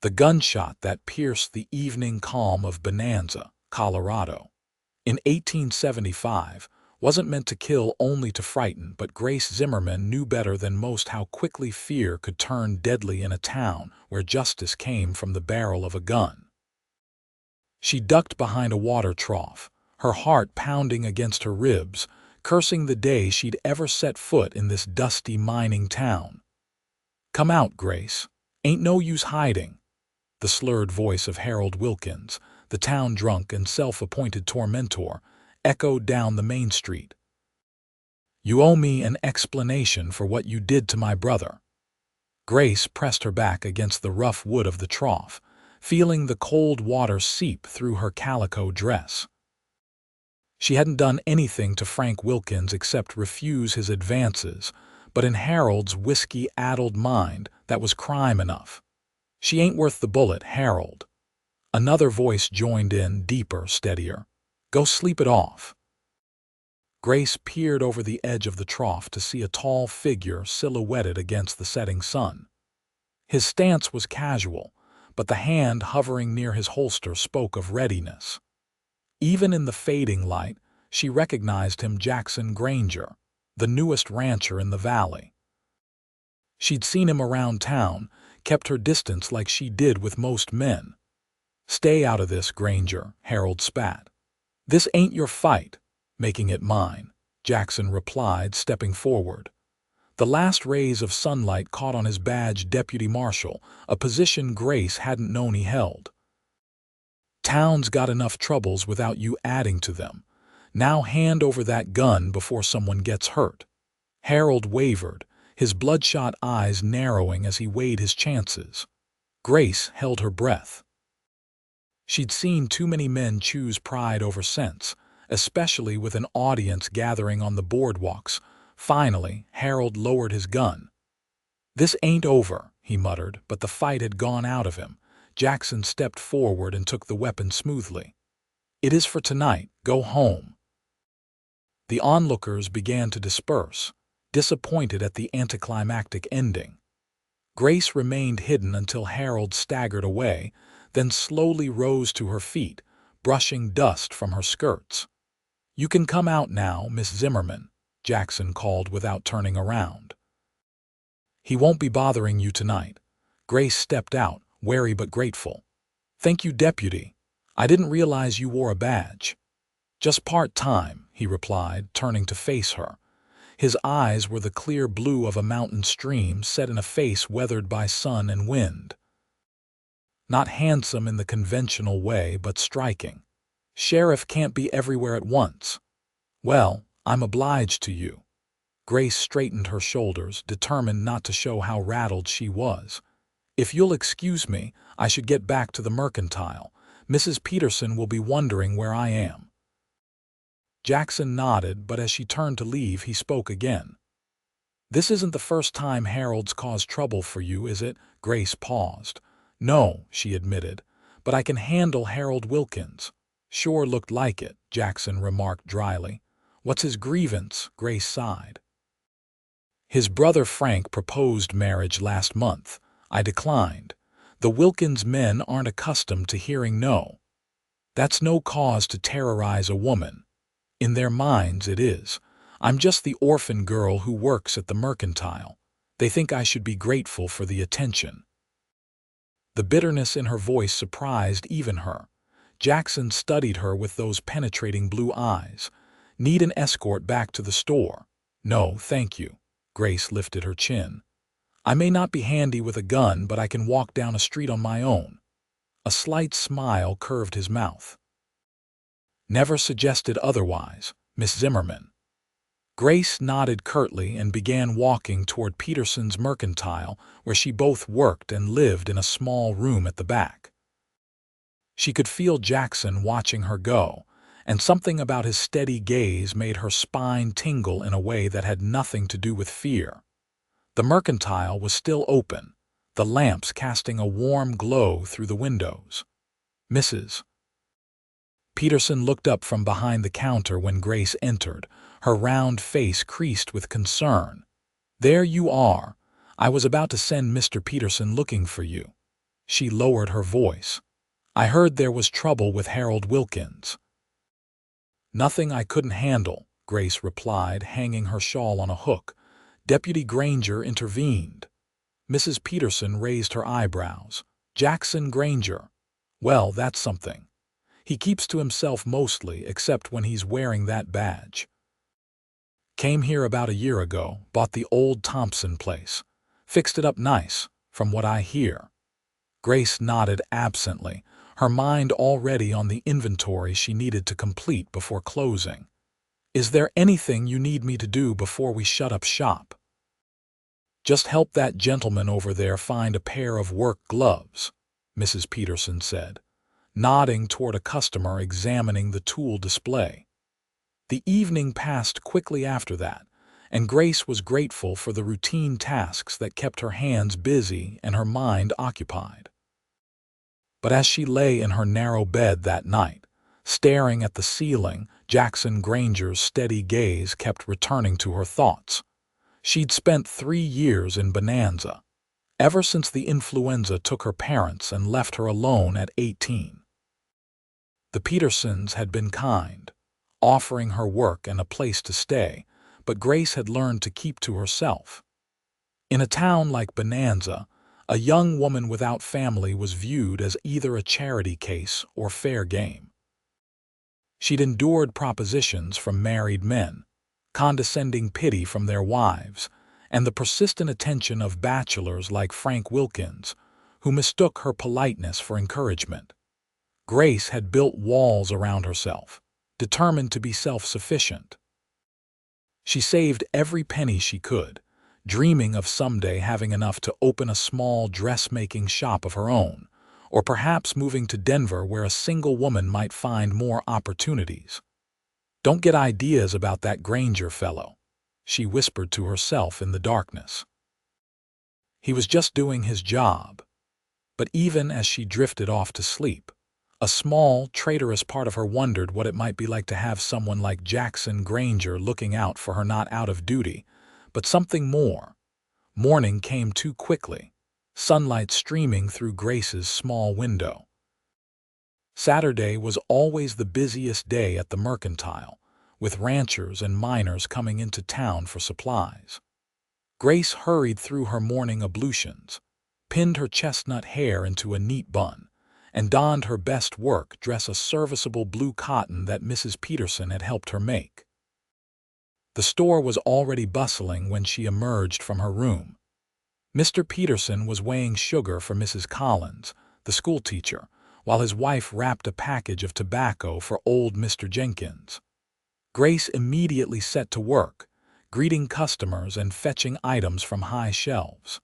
the gunshot that pierced the evening calm of Bonanza, Colorado. In 1875, wasn't meant to kill, only to frighten, but Grace Zimmerman knew better than most how quickly fear could turn deadly in a town where justice came from the barrel of a gun. She ducked behind a water trough, her heart pounding against her ribs, cursing the day she'd ever set foot in this dusty mining town. "Come out, Grace. Ain't no use hiding." The slurred voice of Harold Wilkins, the town drunk and self-appointed tormentor, echoed down the main street. "You owe me an explanation for what you did to my brother." Grace pressed her back against the rough wood of the trough, feeling the cold water seep through her calico dress. She hadn't done anything to Frank Wilkins except refuse his advances, but in Harold's whiskey-addled mind, that was crime enough. "She ain't worth the bullet, Harold." Another voice joined in, deeper, steadier. "Go sleep it off." Grace peered over the edge of the trough to see a tall figure silhouetted against the setting sun. His stance was casual, but the hand hovering near his holster spoke of readiness. Even in the fading light, she recognized him, Jackson Granger, the newest rancher in the valley. She'd seen him around town, kept her distance like she did with most men. "Stay out of this, Granger," Harold spat. "This ain't your fight." "Making it mine," Jackson replied, stepping forward. The last rays of sunlight caught on his badge, deputy marshal, a position Grace hadn't known he held. "Town's got enough troubles without you adding to them. Now hand over that gun before someone gets hurt." Harold wavered, his bloodshot eyes narrowing as he weighed his chances. Grace held her breath. She'd seen too many men choose pride over sense, especially with an audience gathering on the boardwalks. Finally, Harold lowered his gun. "This ain't over," he muttered, but the fight had gone out of him. Jackson stepped forward and took the weapon smoothly. "It is for tonight. Go home." The onlookers began to disperse, disappointed at the anticlimactic ending. Grace remained hidden until Harold staggered away, then slowly rose to her feet, brushing dust from her skirts. "You can come out now, Miss Zimmerman," Jackson called without turning around. "He won't be bothering you tonight." Grace stepped out, wary but grateful. "Thank you, deputy. I didn't realize you wore a badge." "Just part-time," he replied, turning to face her. His eyes were the clear blue of a mountain stream set in a face weathered by sun and wind. Not handsome in the conventional way, but striking. "Sheriff can't be everywhere at once." "Well, I'm obliged to you." Grace straightened her shoulders, determined not to show how rattled she was. "If you'll excuse me, I should get back to the mercantile. Mrs. Peterson will be wondering where I am." Jackson nodded, but as she turned to leave, he spoke again. "This isn't the first time Harold's caused trouble for you, is it?" Grace paused. "No," she admitted, "but I can handle Harold Wilkins." "Sure looked like it," Jackson remarked dryly. "What's his grievance?" Grace sighed. "His brother Frank proposed marriage last month. I declined. The Wilkins men aren't accustomed to hearing no. That's no cause to terrorize a woman. In their minds it is. I'm just the orphan girl who works at the mercantile. They think I should be grateful for the attention." The bitterness in her voice surprised even her. Jackson studied her with those penetrating blue eyes. "Need an escort back to the store?" "No, thank you." Grace lifted her chin. "I may not be handy with a gun, but I can walk down a street on my own." A slight smile curved his mouth. "Never suggested otherwise, Miss Zimmerman." Grace nodded curtly and began walking toward Peterson's mercantile, where she both worked and lived in a small room at the back. She could feel Jackson watching her go, and something about his steady gaze made her spine tingle in a way that had nothing to do with fear. The mercantile was still open, the lamps casting a warm glow through the windows. "Mrs." Peterson looked up from behind the counter when Grace entered, her round face creased with concern. "There you are. I was about to send Mr. Peterson looking for you." She lowered her voice. "I heard there was trouble with Harold Wilkins." "Nothing I couldn't handle," Grace replied, hanging her shawl on a hook. Deputy Granger intervened. Mrs. Peterson raised her eyebrows. "Jackson Granger. Well, that's something. He keeps to himself mostly, except when he's wearing that badge. Came here about a year ago, bought the old Thompson place. Fixed it up nice, from what I hear." Grace nodded absently, her mind already on the inventory she needed to complete before closing. "Is there anything you need me to do before we shut up shop?" "Just help that gentleman over there find a pair of work gloves," Mrs. Peterson said, nodding toward a customer examining the tool display. The evening passed quickly after that, and Grace was grateful for the routine tasks that kept her hands busy and her mind occupied. But as she lay in her narrow bed that night, staring at the ceiling, Jackson Granger's steady gaze kept returning to her thoughts. She'd spent 3 years in Bonanza, ever since the influenza took her parents and left her alone at 18. The Petersons had been kind, offering her work and a place to stay, but Grace had learned to keep to herself. In a town like Bonanza, a young woman without family was viewed as either a charity case or fair game. She'd endured propositions from married men, condescending pity from their wives, and the persistent attention of bachelors like Frank Wilkins, who mistook her politeness for encouragement. Grace had built walls around herself, determined to be self-sufficient. She saved every penny she could, dreaming of someday having enough to open a small dressmaking shop of her own, or perhaps moving to Denver where a single woman might find more opportunities. "Don't get ideas about that Granger fellow," she whispered to herself in the darkness. "He was just doing his job." But even as she drifted off to sleep, a small, traitorous part of her wondered what it might be like to have someone like Jackson Granger looking out for her, not out of duty, but something more. Morning came too quickly, sunlight streaming through Grace's small window. Saturday was always the busiest day at the mercantile, with ranchers and miners coming into town for supplies. Grace hurried through her morning ablutions, pinned her chestnut hair into a neat bun, and donned her best work dress, a serviceable blue cotton that Mrs. Peterson had helped her make. The store was already bustling when she emerged from her room. Mr. Peterson was weighing sugar for Mrs. Collins, the schoolteacher, while his wife wrapped a package of tobacco for old Mr. Jenkins. Grace immediately set to work, greeting customers and fetching items from high shelves.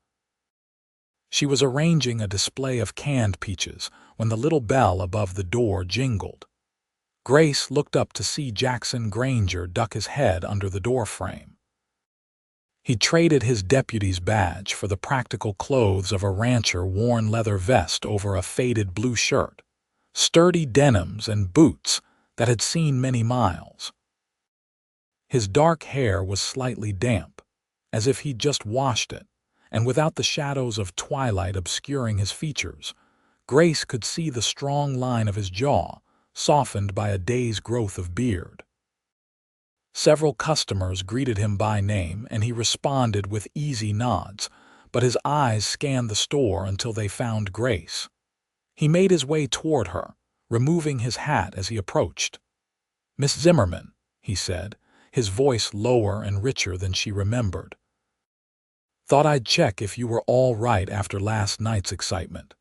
She was arranging a display of canned peaches when the little bell above the door jingled. Grace looked up to see Jackson Granger duck his head under the doorframe. He traded his deputy's badge for the practical clothes of a rancher-worn leather vest over a faded blue shirt, sturdy denims, and boots that had seen many miles. His dark hair was slightly damp, as if he'd just washed it, and without the shadows of twilight obscuring his features, Grace could see the strong line of his jaw, softened by a day's growth of beard. Several customers greeted him by name, and he responded with easy nods, but his eyes scanned the store until they found Grace. He made his way toward her, removing his hat as he approached. "Miss Zimmerman," he said, his voice lower and richer than she remembered. "Thought I'd check if you were all right after last night's excitement."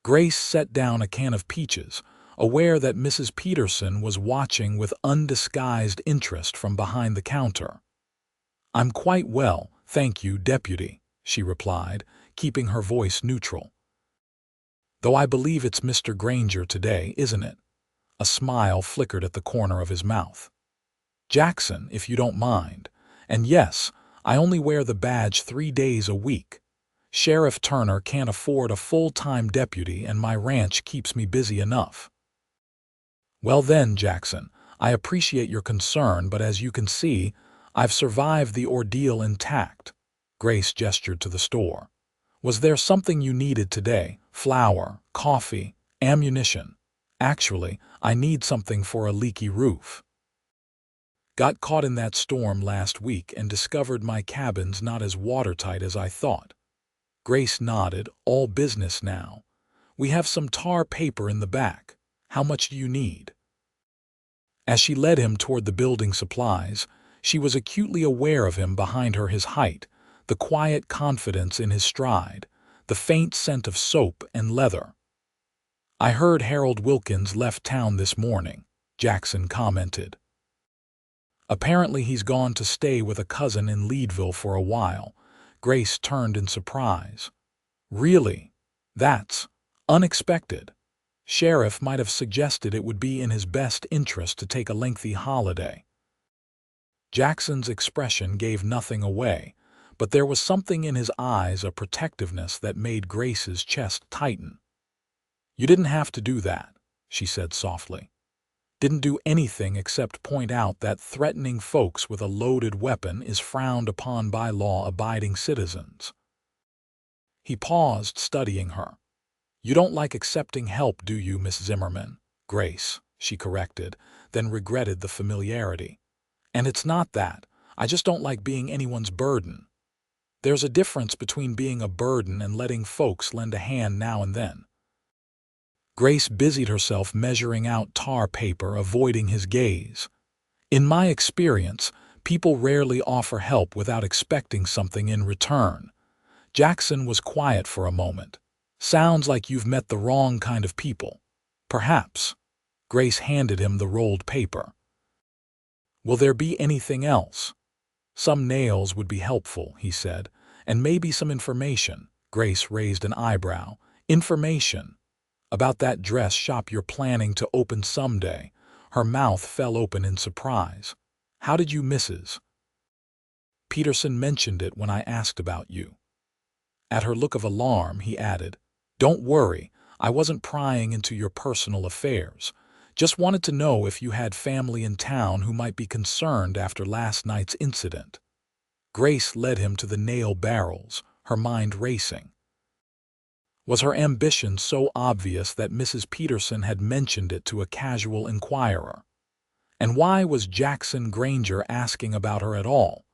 Grace set down a can of peaches, aware that Mrs. Peterson was watching with undisguised interest from behind the counter. "I'm quite well, thank you, Deputy," she replied, keeping her voice neutral. "Though I believe it's Mr. Granger today, isn't it?" A smile flickered at the corner of his mouth. "Jackson, if you don't mind. And yes, I only wear the badge 3 days a week. Sheriff Turner can't afford a full-time deputy, and my ranch keeps me busy enough." "Well then, Jackson, I appreciate your concern, but as you can see, I've survived the ordeal intact." Grace gestured to the store. Was there something you needed today? Flour, coffee, ammunition? Actually, I need something for a leaky roof. Got caught in that storm last week and discovered my cabin's not as watertight as I thought. Grace nodded. All business now. We have some tar paper in the back. How much do you need? As she led him toward the building supplies, she was acutely aware of him behind her, his height, the quiet confidence in his stride, the faint scent of soap and leather. I heard Harold Wilkins left town this morning, Jackson commented. Apparently he's gone to stay with a cousin in Leadville for a while. Grace turned in surprise. Really? That's unexpected. Sheriff might have suggested it would be in his best interest to take a lengthy holiday. Jackson's expression gave nothing away, but there was something in his eyes, a protectiveness that made Grace's chest tighten. You didn't have to do that, she said softly. Didn't do anything except point out that threatening folks with a loaded weapon is frowned upon by law-abiding citizens. He paused, studying her. You don't like accepting help, do you, Miss Zimmerman? Grace, she corrected, then regretted the familiarity. And it's not that. I just don't like being anyone's burden. There's a difference between being a burden and letting folks lend a hand now and then. Grace busied herself measuring out tar paper, avoiding his gaze. In my experience, people rarely offer help without expecting something in return. Jackson was quiet for a moment. Sounds like you've met the wrong kind of people. Perhaps. Grace handed him the rolled paper. Will there be anything else? Some nails would be helpful, he said, and maybe some information. Grace raised an eyebrow. Information? About that dress shop you're planning to open someday. Her mouth fell open in surprise. How did you, Mrs. Peterson mentioned it when I asked about you. At her look of alarm, he added, Don't worry, I wasn't prying into your personal affairs. Just wanted to know if you had family in town who might be concerned after last night's incident. Grace led him to the nail barrels, her mind racing. Was her ambition so obvious that Mrs. Peterson had mentioned it to a casual inquirer? And why was Jackson Granger asking about her at all?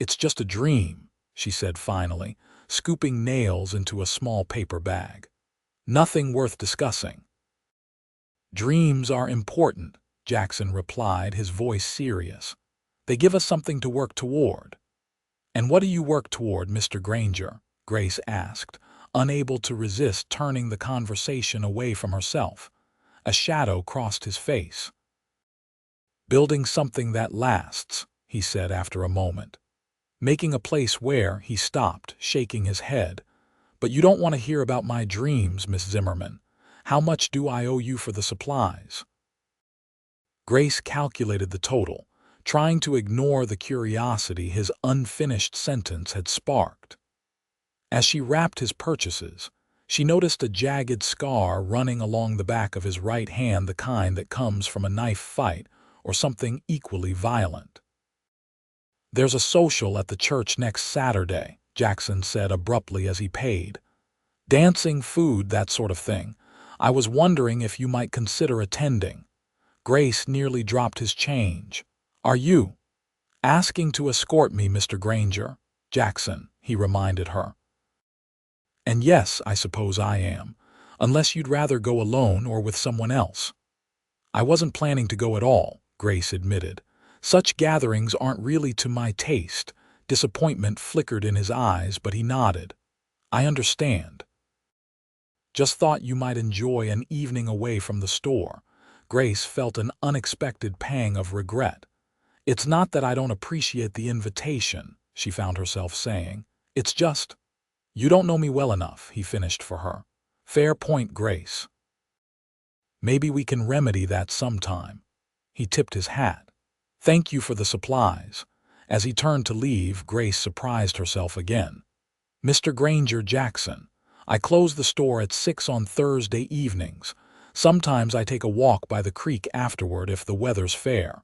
It's just a dream, she said finally, scooping nails into a small paper bag. Nothing worth discussing. Dreams are important, Jackson replied, his voice serious. They give us something to work toward. And what do you work toward, Mr. Granger? Grace asked, unable to resist turning the conversation away from herself. A shadow crossed his face. Building something that lasts, he said after a moment. Making a place where, he stopped, shaking his head. But you don't want to hear about my dreams, Miss Zimmerman. How much do I owe you for the supplies? Grace calculated the total, trying to ignore the curiosity his unfinished sentence had sparked. As she wrapped his purchases, she noticed a jagged scar running along the back of his right hand, the kind that comes from a knife fight or something equally violent. There's a social at the church next Saturday, Jackson said abruptly as he paid. Dancing, food, that sort of thing. I was wondering if you might consider attending. Grace nearly dropped his change. Are you asking to escort me, Mr. Granger? Jackson, he reminded her. And yes, I suppose I am, unless you'd rather go alone or with someone else. I wasn't planning to go at all, Grace admitted. Such gatherings aren't really to my taste. Disappointment flickered in his eyes, but he nodded. I understand. Just thought you might enjoy an evening away from the store. Grace felt an unexpected pang of regret. It's not that I don't appreciate the invitation, she found herself saying. It's just, you don't know me well enough, he finished for her. Fair point, Grace. Maybe we can remedy that sometime. He tipped his hat. Thank you for the supplies. As he turned to leave, Grace surprised herself again. Mr. Granger, Jackson, I close the store at 6 on Thursday evenings. Sometimes I take a walk by the creek afterward if the weather's fair.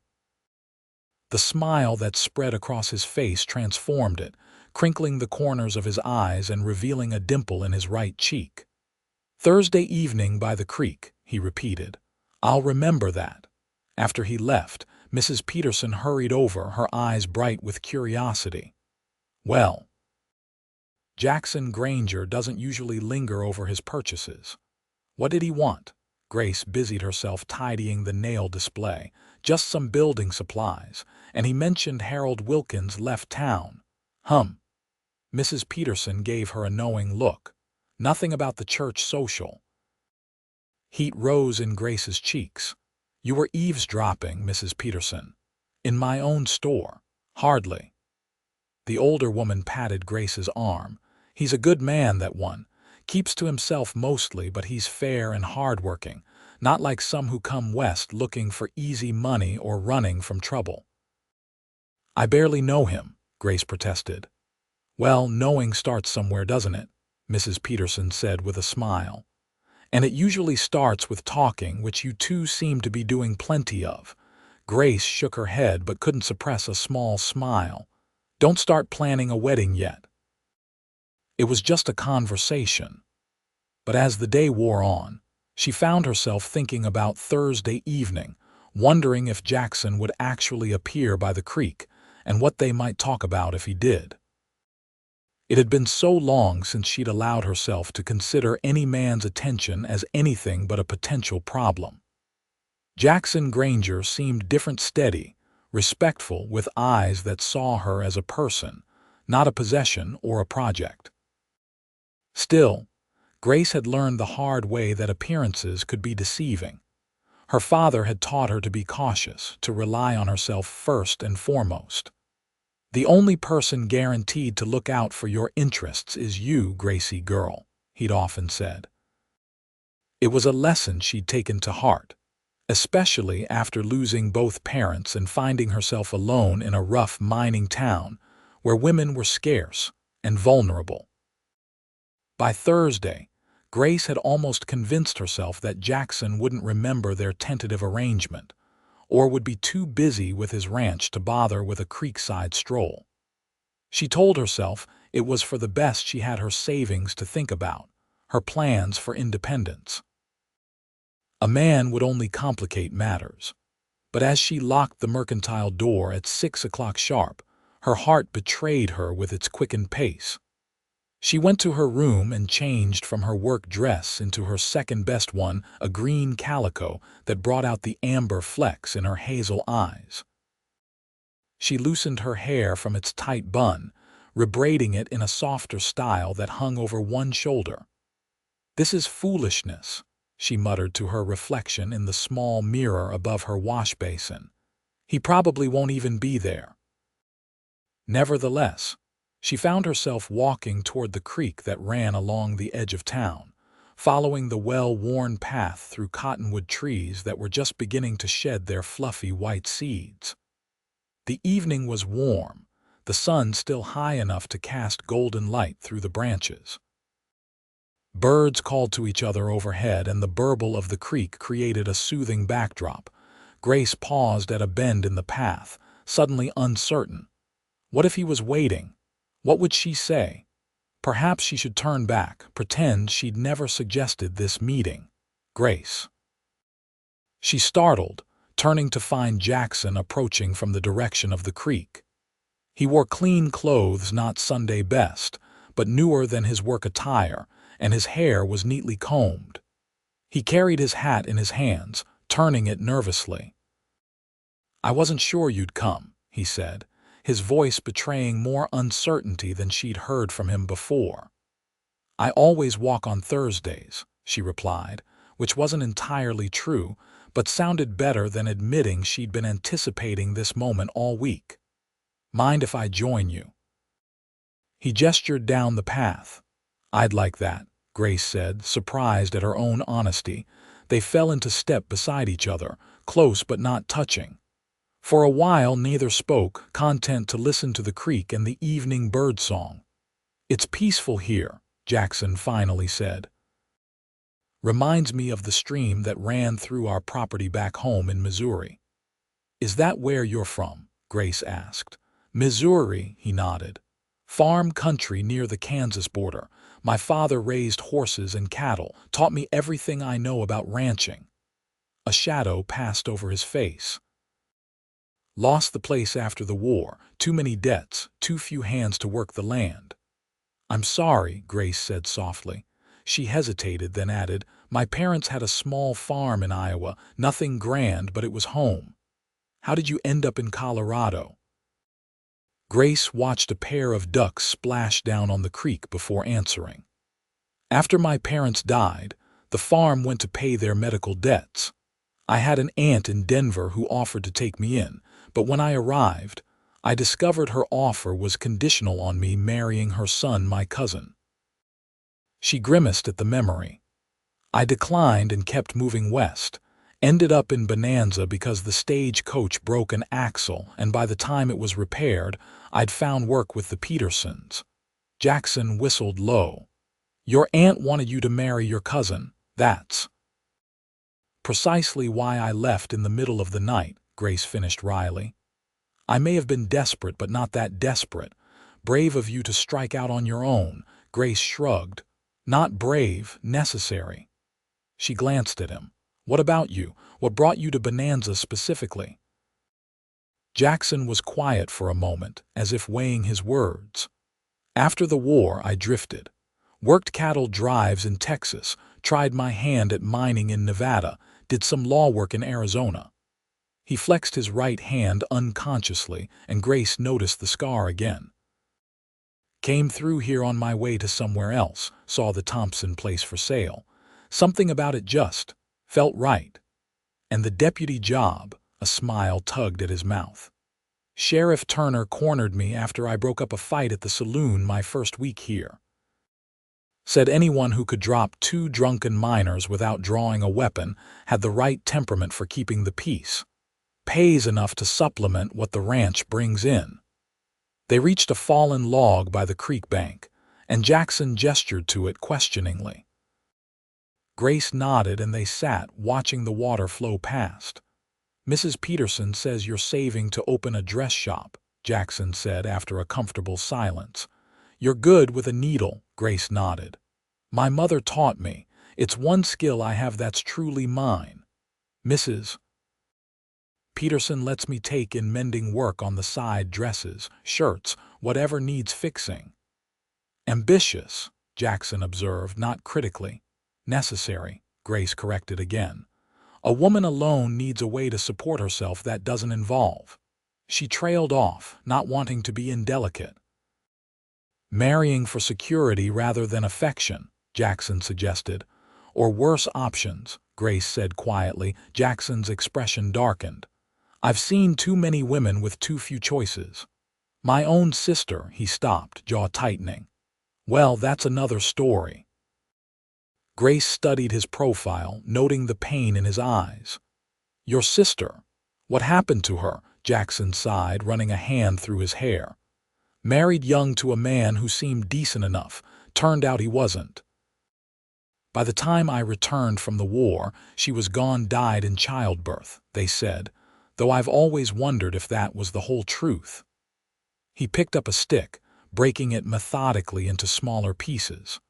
The smile that spread across his face transformed it. crinkling the corners of his eyes and revealing a dimple in his right cheek. "Thursday evening by the creek," he repeated. "I'll remember that." After he left, Mrs. Peterson hurried over, her eyes bright with curiosity. "Well, Jackson Granger doesn't usually linger over his purchases. What did he want?" Grace busied herself tidying the nail display. "Just some building supplies, and he mentioned Harold Wilkins left town." Mrs. Peterson gave her a knowing look. "Nothing about the church social." Heat rose in Grace's cheeks. "You were eavesdropping, Mrs. Peterson." "In my own store." "Hardly." The older woman patted Grace's arm. "He's a good man, that one. Keeps to himself mostly, but he's fair and hard-working, not like some who come west looking for easy money or running from trouble." "I barely know him," Grace protested. "Well, knowing starts somewhere, doesn't it?" Mrs. Peterson said with a smile. "And it usually starts with talking, which you two seem to be doing plenty of." Grace shook her head but couldn't suppress a small smile. "Don't start planning a wedding yet." It was just a conversation. But as the day wore on, she found herself thinking about Thursday evening, wondering if Jackson would actually appear by the creek and what they might talk about if he did. It had been so long since she'd allowed herself to consider any man's attention as anything but a potential problem. Jackson Granger seemed different, steady, respectful, with eyes that saw her as a person, not a possession or a project. Still, Grace had learned the hard way that appearances could be deceiving. Her father had taught her to be cautious, to rely on herself first and foremost. "The only person guaranteed to look out for your interests is you, Gracie girl," he'd often said. It was a lesson she'd taken to heart, especially after losing both parents and finding herself alone in a rough mining town where women were scarce and vulnerable. By Thursday, Grace had almost convinced herself that Jackson wouldn't remember their tentative arrangement, or would be too busy with his ranch to bother with a creekside stroll. She told herself it was for the best she had her savings to think about, her plans for independence. A man would only complicate matters. But as she locked the mercantile door at 6 o'clock sharp, her heart betrayed her with its quickened pace. She went to her room and changed from her work dress into her second-best one, a green calico that brought out the amber flecks in her hazel eyes. She loosened her hair from its tight bun, rebraiding it in a softer style that hung over one shoulder. "This is foolishness," she muttered to her reflection in the small mirror above her wash basin. "He probably won't even be there." Nevertheless, she found herself walking toward the creek that ran along the edge of town, following the well-worn path through cottonwood trees that were just beginning to shed their fluffy white seeds. The evening was warm, the sun still high enough to cast golden light through the branches. Birds called to each other overhead, and the burble of the creek created a soothing backdrop. Grace paused at a bend in the path, suddenly uncertain. What if he was waiting? What would she say? Perhaps she should turn back, pretend she'd never suggested this meeting. Grace. She startled, turning to find Jackson approaching from the direction of the creek. He wore clean clothes, not Sunday best, but newer than his work attire, and his hair was neatly combed. He carried his hat in his hands, turning it nervously. "I wasn't sure you'd come," he said, his voice betraying more uncertainty than she'd heard from him before. "I always walk on Thursdays," she replied, which wasn't entirely true, but sounded better than admitting she'd been anticipating this moment all week. "Mind if I join you?" He gestured down the path. "I'd like that," Grace said, surprised at her own honesty. They fell into step beside each other, close but not touching. For a while neither spoke, content to listen to the creek and the evening birdsong. "It's peaceful here," Jackson finally said. "Reminds me of the stream that ran through our property back home in Missouri." "Is that where you're from?" Grace asked. "Missouri," he nodded. Farm country near the Kansas border. My father raised horses and cattle, taught me everything I know about ranching. A shadow passed over his face. Lost the place after the war, too many debts, too few hands to work the land. I'm sorry, Grace said softly. She hesitated, then added, my parents had a small farm in Iowa, nothing grand, but it was home. How did you end up in Colorado? Grace watched a pair of ducks splash down on the creek before answering. After my parents died, the farm went to pay their medical debts. I had an aunt in Denver who offered to take me in, but when I arrived, I discovered her offer was conditional on me marrying her son, my cousin. She grimaced at the memory. I declined and kept moving west. Ended up in Bonanza because the stagecoach broke an axle, and by the time it was repaired, I'd found work with the Petersons. Jackson whistled low. Your aunt wanted you to marry your cousin. That's precisely why I left in the middle of the night, Grace finished wryly. I may have been desperate, but not that desperate. Brave of you to strike out on your own, Grace shrugged. Not brave, necessary. She glanced at him. What about you? What brought you to Bonanza specifically? Jackson was quiet for a moment, as if weighing his words. After the war, I drifted. Worked cattle drives in Texas, tried my hand at mining in Nevada, did some law work in Arizona. He flexed his right hand unconsciously, and Grace noticed the scar again. Came through here on my way to somewhere else, saw the Thompson place for sale. Something about it just felt right. And the deputy job, a smile tugged at his mouth. Sheriff Turner cornered me after I broke up a fight at the saloon my first week here. Said anyone who could drop 2 drunken miners without drawing a weapon had the right temperament for keeping the peace. Pays enough to supplement what the ranch brings in. They reached a fallen log by the creek bank, and Jackson gestured to it questioningly. Grace nodded, and they sat, watching the water flow past. Mrs. Peterson says you're saving to open a dress shop, Jackson said after a comfortable silence. You're good with a needle, Grace nodded. My mother taught me. It's one skill I have that's truly mine. Mrs. Peterson lets me take in mending work on the side, dresses, shirts, whatever needs fixing. Ambitious, Jackson observed, not critically. Necessary, Grace corrected again. A woman alone needs a way to support herself that doesn't involve. She trailed off, not wanting to be indelicate. Marrying for security rather than affection, Jackson suggested. Or worse options, Grace said quietly. Jackson's expression darkened. I've seen too many women with too few choices. My own sister, he stopped, jaw tightening. Well, that's another story. Grace studied his profile, noting the pain in his eyes. Your sister? What happened to her? Jackson sighed, running a hand through his hair. Married young to a man who seemed decent enough. Turned out he wasn't. By the time I returned from the war, she was gone, died in childbirth, they said, though I've always wondered if that was the whole truth. He picked up a stick, breaking it methodically into smaller pieces.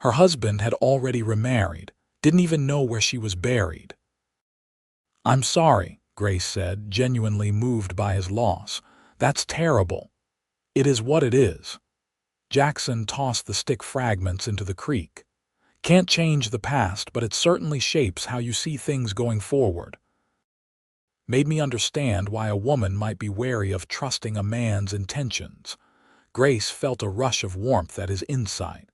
Her husband had already remarried, didn't even know where she was buried. I'm sorry, Grace said, genuinely moved by his loss. That's terrible. It is what it is. Jackson tossed the stick fragments into the creek. Can't change the past, but it certainly shapes how you see things going forward. Made me understand why a woman might be wary of trusting a man's intentions. Grace felt a rush of warmth at his insight.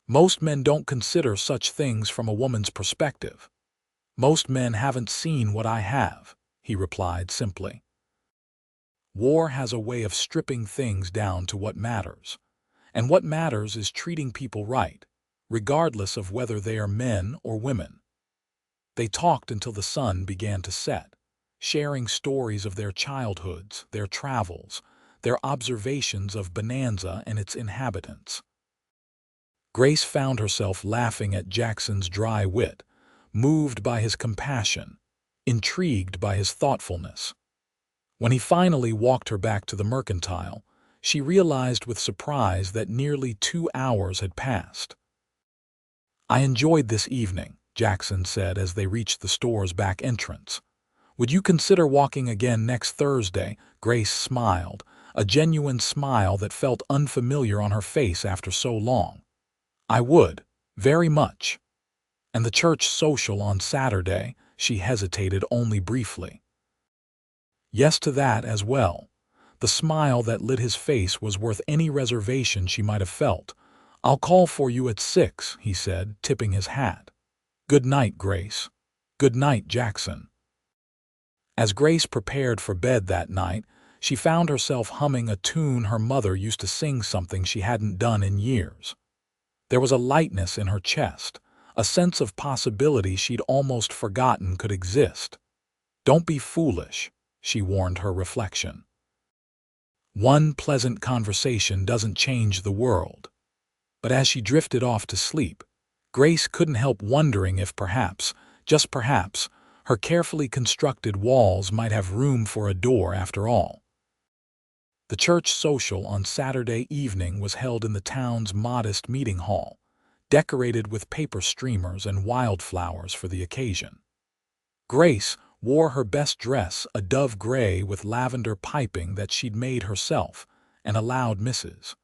Most men don't consider such things from a woman's perspective. Most men haven't seen what I have, he replied simply. War has a way of stripping things down to what matters. And what matters is treating people right, regardless of whether they are men or women. They talked until the sun began to set, sharing stories of their childhoods, their travels, their observations of Bonanza and its inhabitants. Grace found herself laughing at Jackson's dry wit, moved by his compassion, intrigued by his thoughtfulness. When he finally walked her back to the mercantile, She realized with surprise that nearly 2 hours had passed. "I enjoyed this evening," Jackson said as they reached the store's back entrance. "Would you consider walking again next Thursday?" Grace smiled, a genuine smile that felt unfamiliar on her face after so long. "I would, very much." "And the church social on Saturday?" She hesitated only briefly. "Yes to that as well." The smile that lit his face was worth any reservation she might have felt. "I'll call for you at 6, he said, tipping his hat. "Good night, Grace." "Good night, Jackson." As Grace prepared for bed that night, she found herself humming a tune her mother used to sing, something she hadn't done in years. There was a lightness in her chest, a sense of possibility she'd almost forgotten could exist. "Don't be foolish," she warned her reflection. "One pleasant conversation doesn't change the world." But as she drifted off to sleep, Grace couldn't help wondering if perhaps, just perhaps, her carefully constructed walls might have room for a door after all. The church social on Saturday evening was held in the town's modest meeting hall, decorated with paper streamers and wildflowers for the occasion. Grace wore her best dress, a dove gray with lavender piping that she'd made herself, and allowed Mrs.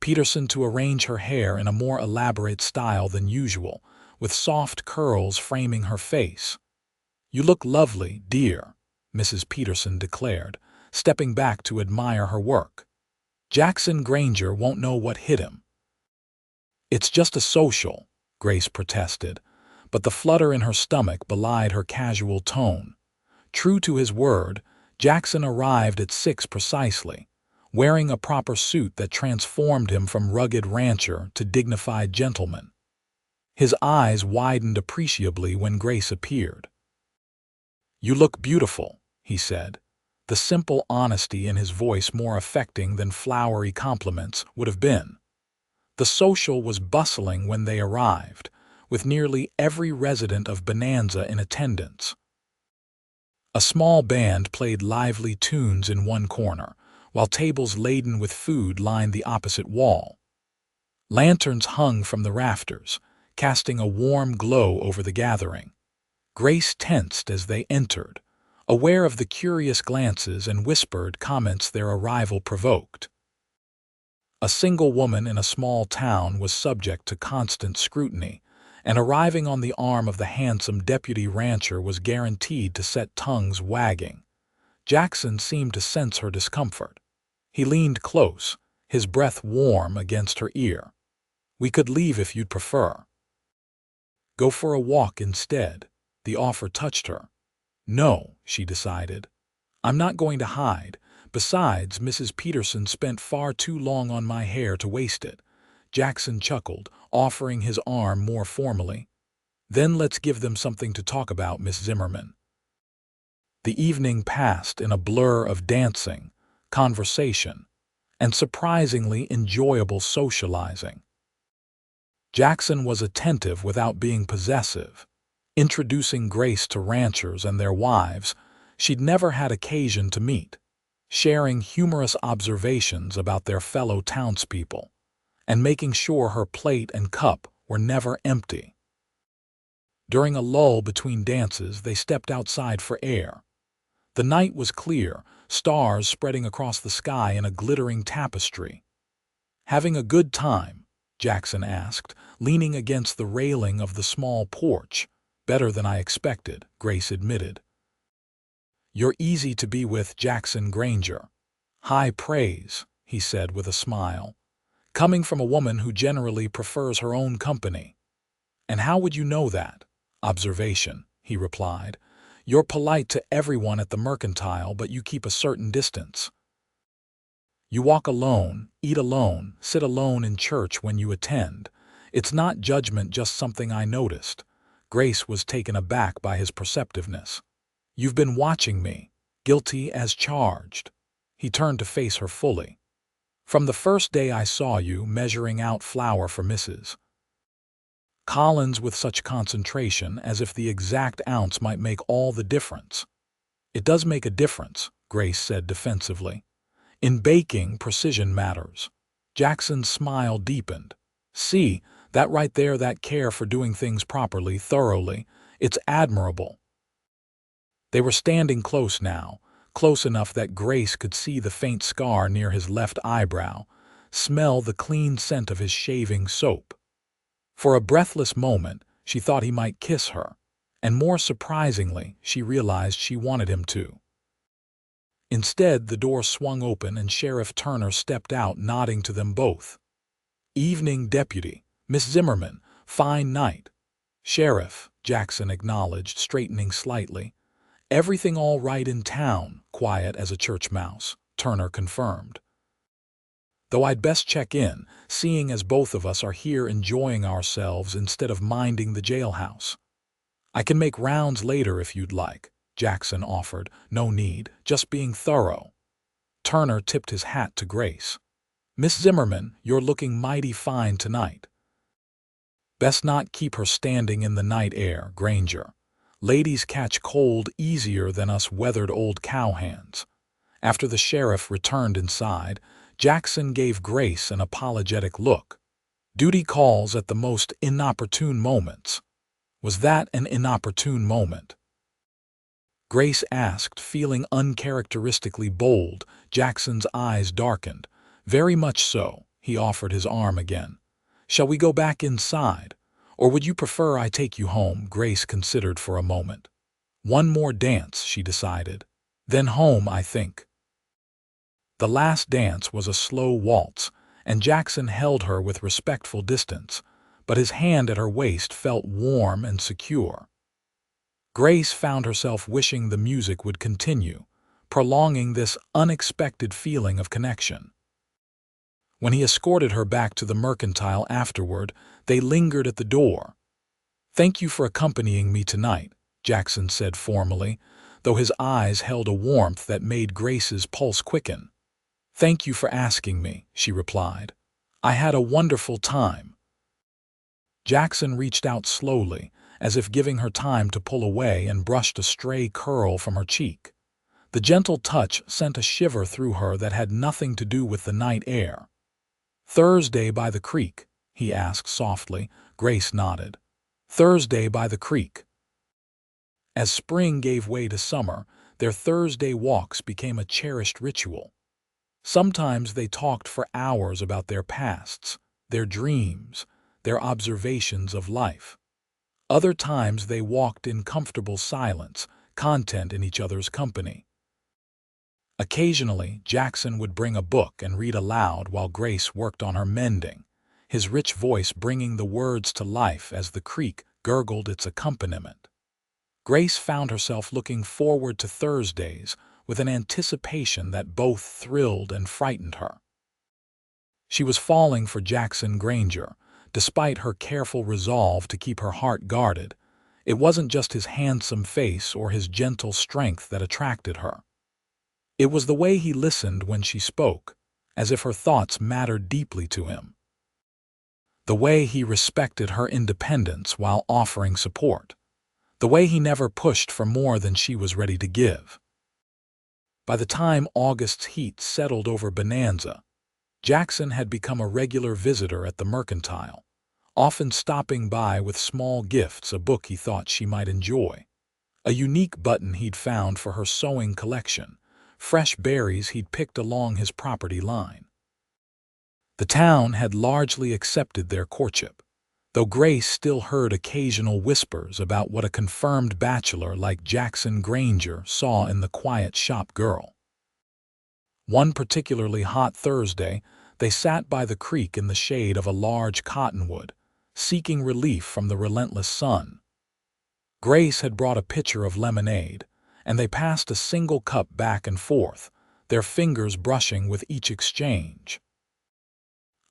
Peterson to arrange her hair in a more elaborate style than usual, with soft curls framing her face. "You look lovely, dear," Mrs. Peterson declared, stepping back to admire her work. "Jackson Granger won't know what hit him." "It's just a social," Grace protested, but the flutter in her stomach belied her casual tone. True to his word, Jackson arrived at 6 precisely, wearing a proper suit that transformed him from rugged rancher to dignified gentleman. His eyes widened appreciably when Grace appeared. "You look beautiful," he said, the simple honesty in his voice more affecting than flowery compliments would have been. The social was bustling when they arrived, with nearly every resident of Bonanza in attendance. A small band played lively tunes in one corner, while tables laden with food lined the opposite wall. Lanterns hung from the rafters, casting a warm glow over the gathering. Grace tensed as they entered, aware of the curious glances and whispered comments their arrival provoked. A single woman in a small town was subject to constant scrutiny, and arriving on the arm of the handsome deputy rancher was guaranteed to set tongues wagging. Jackson seemed to sense her discomfort. He leaned close, his breath warm against her ear. "We could leave if you'd prefer." "Go for a walk instead." The offer touched her. "No," she decided. "I'm not going to hide. Besides, Mrs. Peterson spent far too long on my hair to waste it." Jackson chuckled, offering his arm more formally. "Then let's give them something to talk about, Miss Zimmerman." The evening passed in a blur of dancing, conversation, and surprisingly enjoyable socializing. Jackson was attentive without being possessive, introducing Grace to ranchers and their wives she'd never had occasion to meet, sharing humorous observations about their fellow townspeople, and making sure her plate and cup were never empty. During a lull between dances, they stepped outside for air. The night was clear, stars spreading across the sky in a glittering tapestry. "Having a good time?" Jackson asked, leaning against the railing of the small porch. "Better than I expected," Grace admitted. "You're easy to be with, Jackson Granger." "High praise," he said with a smile, "coming from a woman who generally prefers her own company." "And how would you know that?" "Observation," he replied. "You're polite to everyone at the mercantile, but you keep a certain distance. You walk alone, eat alone, sit alone in church when you attend. It's not judgment, just something I noticed." Grace was taken aback by his perceptiveness. "You've been watching me, guilty as charged." He turned to face her fully. "From the first day I saw you measuring out flour for Mrs. Collins with such concentration, as if the exact ounce might make all the difference." "It does make a difference," Grace said defensively. In baking, precision matters. Jackson's smile deepened. See, that right there, that care for doing things properly, thoroughly. It's admirable. They were standing close now, close enough that Grace could see the faint scar near his left eyebrow, smell the clean scent of his shaving soap. For a breathless moment, she thought he might kiss her, and more surprisingly, she realized she wanted him to. Instead, the door swung open and Sheriff Turner stepped out, nodding to them both. "Evening, Deputy. Miss Zimmerman. Fine night." "Sheriff," Jackson acknowledged, straightening slightly. "Everything all right in town, quiet as a church mouse," Turner confirmed. "Though I'd best check in, seeing as both of us are here enjoying ourselves instead of minding the jailhouse." "I can make rounds later if you'd like," Jackson offered. "No need, just being thorough." Turner tipped his hat to Grace. "Miss Zimmerman, you're looking mighty fine tonight." "Best not keep her standing in the night air, Granger. Ladies catch cold easier than us weathered old cowhands." After the sheriff returned inside, Jackson gave Grace an apologetic look. "Duty calls at the most inopportune moments." Was that an inopportune moment? Grace asked, feeling uncharacteristically bold. Jackson's eyes darkened. "Very much so." He offered his arm again. "Shall we go back inside? Or would you prefer I take you home?" Grace considered for a moment. "One more dance," she decided. "Then home, I think." The last dance was a slow waltz, and Jackson held her with respectful distance, but his hand at her waist felt warm and secure. Grace found herself wishing the music would continue, prolonging this unexpected feeling of connection. When he escorted her back to the Mercantile afterward, they lingered at the door. "Thank you for accompanying me tonight," Jackson said formally, though his eyes held a warmth that made Grace's pulse quicken. "Thank you for asking me," she replied. "I had a wonderful time." Jackson reached out slowly, as if giving her time to pull away, and brushed a stray curl from her cheek. The gentle touch sent a shiver through her that had nothing to do with the night air. "Thursday by the creek?" he asked softly. Grace nodded. "Thursday by the creek." As spring gave way to summer, their Thursday walks became a cherished ritual. Sometimes they talked for hours about their pasts, their dreams, their observations of life. Other times they walked in comfortable silence, content in each other's company. Occasionally, Jackson would bring a book and read aloud while Grace worked on her mending, his rich voice bringing the words to life as the creek gurgled its accompaniment. Grace found herself looking forward to Thursdays with an anticipation that both thrilled and frightened her. She was falling for Jackson Granger, despite her careful resolve to keep her heart guarded. It wasn't just his handsome face or his gentle strength that attracted her. It was the way he listened when she spoke, as if her thoughts mattered deeply to him. The way he respected her independence while offering support. The way he never pushed for more than she was ready to give. By the time August's heat settled over Bonanza, Jackson had become a regular visitor at the Mercantile, often stopping by with small gifts, a book he thought she might enjoy, a unique button he'd found for her sewing collection, fresh berries he'd picked along his property line. The town had largely accepted their courtship, though Grace still heard occasional whispers about what a confirmed bachelor like Jackson Granger saw in the quiet shop girl. One particularly hot Thursday, they sat by the creek in the shade of a large cottonwood, seeking relief from the relentless sun. Grace had brought a pitcher of lemonade, and they passed a single cup back and forth, their fingers brushing with each exchange.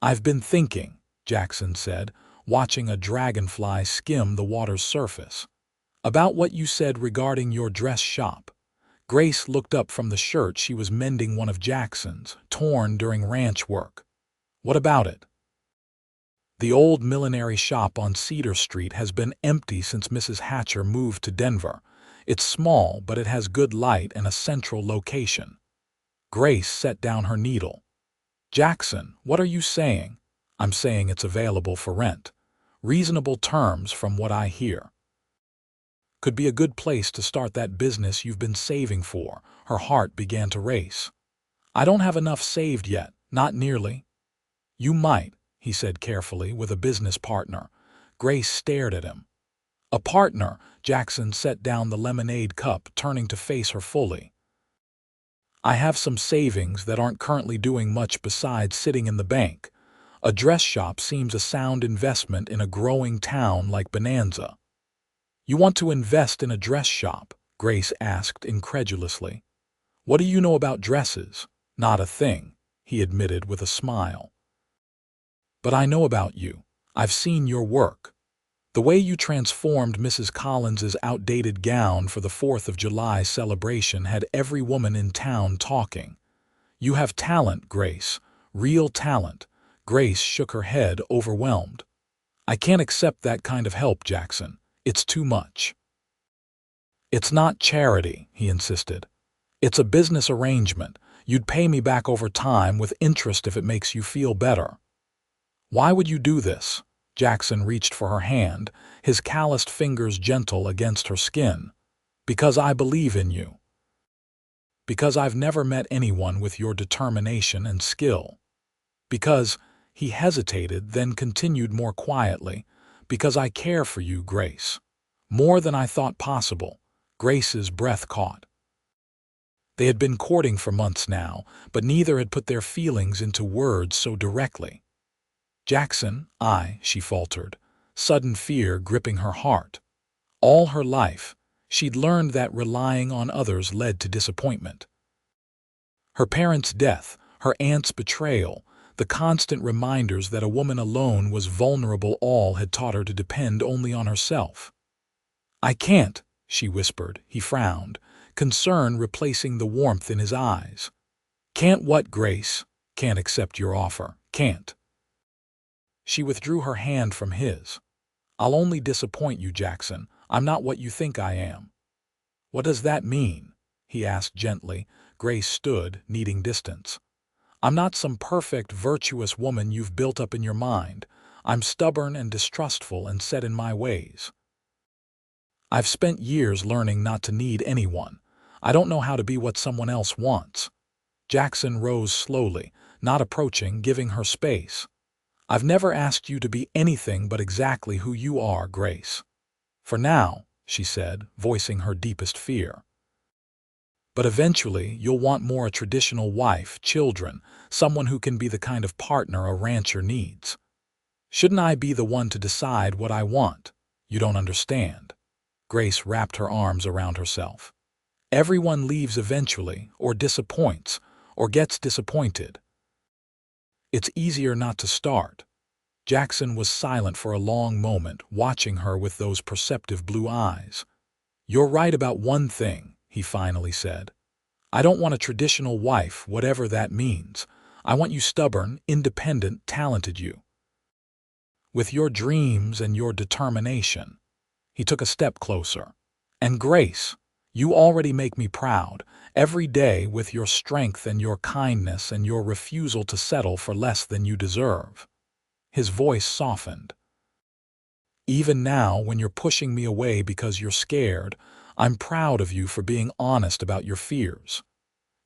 "I've been thinking," Jackson said, watching a dragonfly skim the water's surface, "about what you said regarding your dress shop." Grace looked up from the shirt she was mending, one of Jackson's, torn during ranch work. "What about it?" "The old millinery shop on Cedar Street has been empty since Mrs. Hatcher moved to Denver. It's small, but it has good light and a central location." Grace set down her needle. Jackson, what are you saying? I'm saying it's available for rent. Reasonable terms from what I hear. Could be a good place to start that business you've been saving for. Her heart began to race. I don't have enough saved yet, not nearly. You might, he said carefully, with a business partner. Grace stared at him. A partner, Jackson set down the lemonade cup, turning to face her fully. I have some savings that aren't currently doing much besides sitting in the bank. A dress shop seems a sound investment in a growing town like Bonanza. You want to invest in a dress shop? Grace asked incredulously. What do you know about dresses? Not a thing, he admitted with a smile. But I know about you. I've seen your work. The way you transformed Mrs. Collins's outdated gown for the 4th of July celebration had every woman in town talking. You have talent, Grace. Real talent. Grace shook her head, overwhelmed. I can't accept that kind of help, Jackson. It's too much. It's not charity, he insisted. It's a business arrangement. You'd pay me back over time with interest if it makes you feel better. Why would you do this? Jackson reached for her hand, his calloused fingers gentle against her skin. Because I believe in you. Because I've never met anyone with your determination and skill. Because, he hesitated, then continued more quietly, because I care for you, Grace. More than I thought possible. Grace's breath caught. They had been courting for months now, but neither had put their feelings into words so directly. Jackson, she faltered, sudden fear gripping her heart. All her life, she'd learned that relying on others led to disappointment. Her parents' death, her aunt's betrayal, the constant reminders that a woman alone was vulnerable, all had taught her to depend only on herself. I can't, she whispered. He frowned, concern replacing the warmth in his eyes. Can't what, Grace? Can't accept your offer. Can't. She withdrew her hand from his. I'll only disappoint you, Jackson. I'm not what you think I am. What does that mean? He asked gently. Grace stood, needing distance. I'm not some perfect, virtuous woman you've built up in your mind. I'm stubborn and distrustful and set in my ways. I've spent years learning not to need anyone. I don't know how to be what someone else wants. Jackson rose slowly, not approaching, giving her space. I've never asked you to be anything but exactly who you are, Grace. For now, she said, voicing her deepest fear. But eventually, you'll want more a traditional wife, children, someone who can be the kind of partner a rancher needs. Shouldn't I be the one to decide what I want? You don't understand. Grace wrapped her arms around herself. Everyone leaves eventually, or disappoints, or gets disappointed. It's easier not to start. Jackson was silent for a long moment, watching her with those perceptive blue eyes. You're right about one thing, he finally said. I don't want a traditional wife, whatever that means. I want you stubborn, independent, talented you. With your dreams and your determination. He took a step closer. And Grace, you already make me proud, every day with your strength and your kindness and your refusal to settle for less than you deserve. His voice softened. Even now, when you're pushing me away because you're scared, I'm proud of you for being honest about your fears.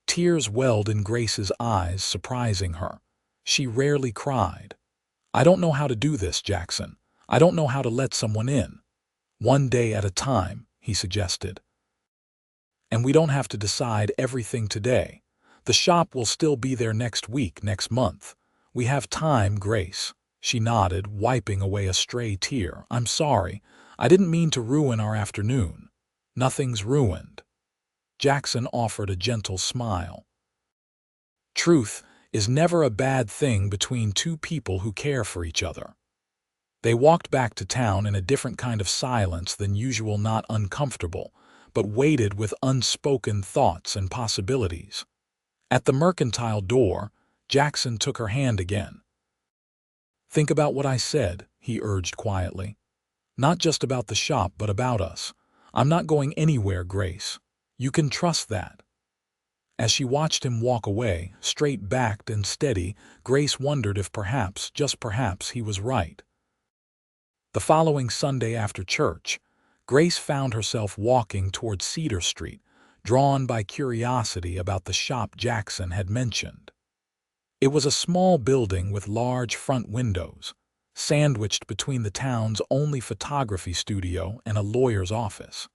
Tears welled in Grace's eyes, surprising her. She rarely cried. I don't know how to do this, Jackson. I don't know how to let someone in. One day at a time, he suggested. And we don't have to decide everything today. The shop will still be there next week, next month. We have time, Grace. She nodded, wiping away a stray tear. I'm sorry. I didn't mean to ruin our afternoon. Nothing's ruined. Jackson offered a gentle smile. Truth is never a bad thing between two people who care for each other. They walked back to town in a different kind of silence than usual, not uncomfortable, but weighted with unspoken thoughts and possibilities. At the mercantile door, Jackson took her hand again. Think about what I said, he urged quietly. Not just about the shop, but about us. I'm not going anywhere, Grace. You can trust that. As she watched him walk away, straight-backed and steady, Grace wondered if perhaps, just perhaps, he was right. The following Sunday after church, Grace found herself walking toward Cedar Street, drawn by curiosity about the shop Jackson had mentioned. It was a small building with large front windows, sandwiched between the town's only photography studio and a lawyer's office.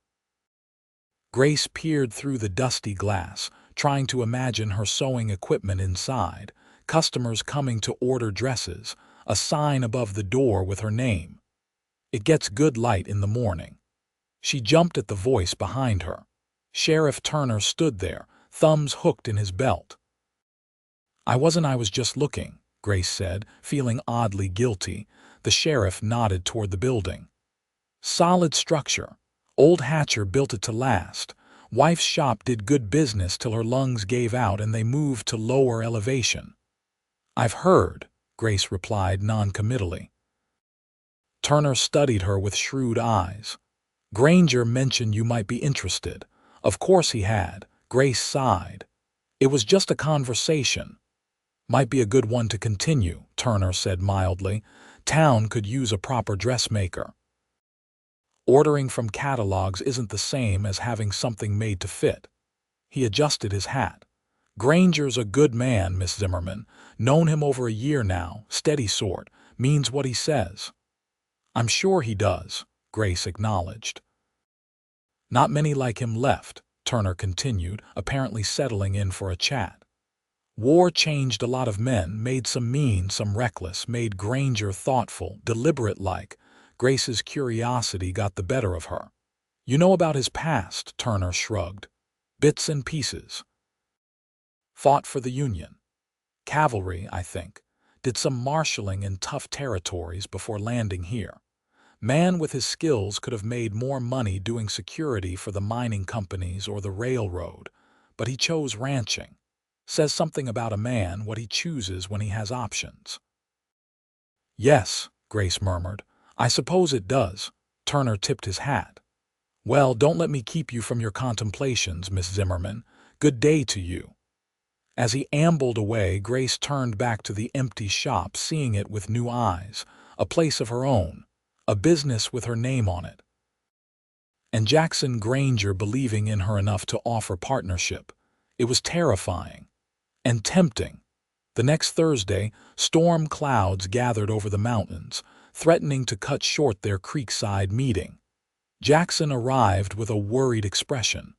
Grace peered through the dusty glass, trying to imagine her sewing equipment inside, customers coming to order dresses, a sign above the door with her name. "It gets good light in the morning." She jumped at the voice behind her. Sheriff Turner stood there, thumbs hooked in his belt. I was just looking," Grace said, feeling oddly guilty. The sheriff nodded toward the building. "Solid structure. Old Hatcher built it to last. Wife's shop did good business till her lungs gave out and they moved to lower elevation." "I've heard," Grace replied noncommittally. Turner studied her with shrewd eyes. "Granger mentioned you might be interested." Of course he had. Grace sighed. "It was just a conversation." "Might be a good one to continue," Turner said mildly. "Town could use a proper dressmaker. Ordering from catalogs isn't the same as having something made to fit." He adjusted his hat. "Granger's a good man, Miss Zimmerman. Known him over a year now, steady sort, means what he says." "I'm sure he does," Grace acknowledged. "Not many like him left," Turner continued, apparently settling in for a chat. "War changed a lot of men, made some mean, some reckless, made Granger thoughtful, deliberate-like." Grace's curiosity got the better of her. "You know about his past?" Turner shrugged. "Bits and pieces." "Fought for the Union. Cavalry, I think. Did some marshaling in tough territories before landing here. Man with his skills could have made more money doing security for the mining companies or the railroad, but he chose ranching. Says something about a man what he chooses when he has options." "Yes," Grace murmured. "I suppose it does." Turner tipped his hat. "Well, don't let me keep you from your contemplations, Miss Zimmerman. Good day to you." As he ambled away, Grace turned back to the empty shop, seeing it with new eyes, a place of her own, a business with her name on it. And Jackson Granger believing in her enough to offer partnership. It was terrifying. And tempting. The next Thursday, storm clouds gathered over the mountains, threatening to cut short their creekside meeting. Jackson arrived with a worried expression.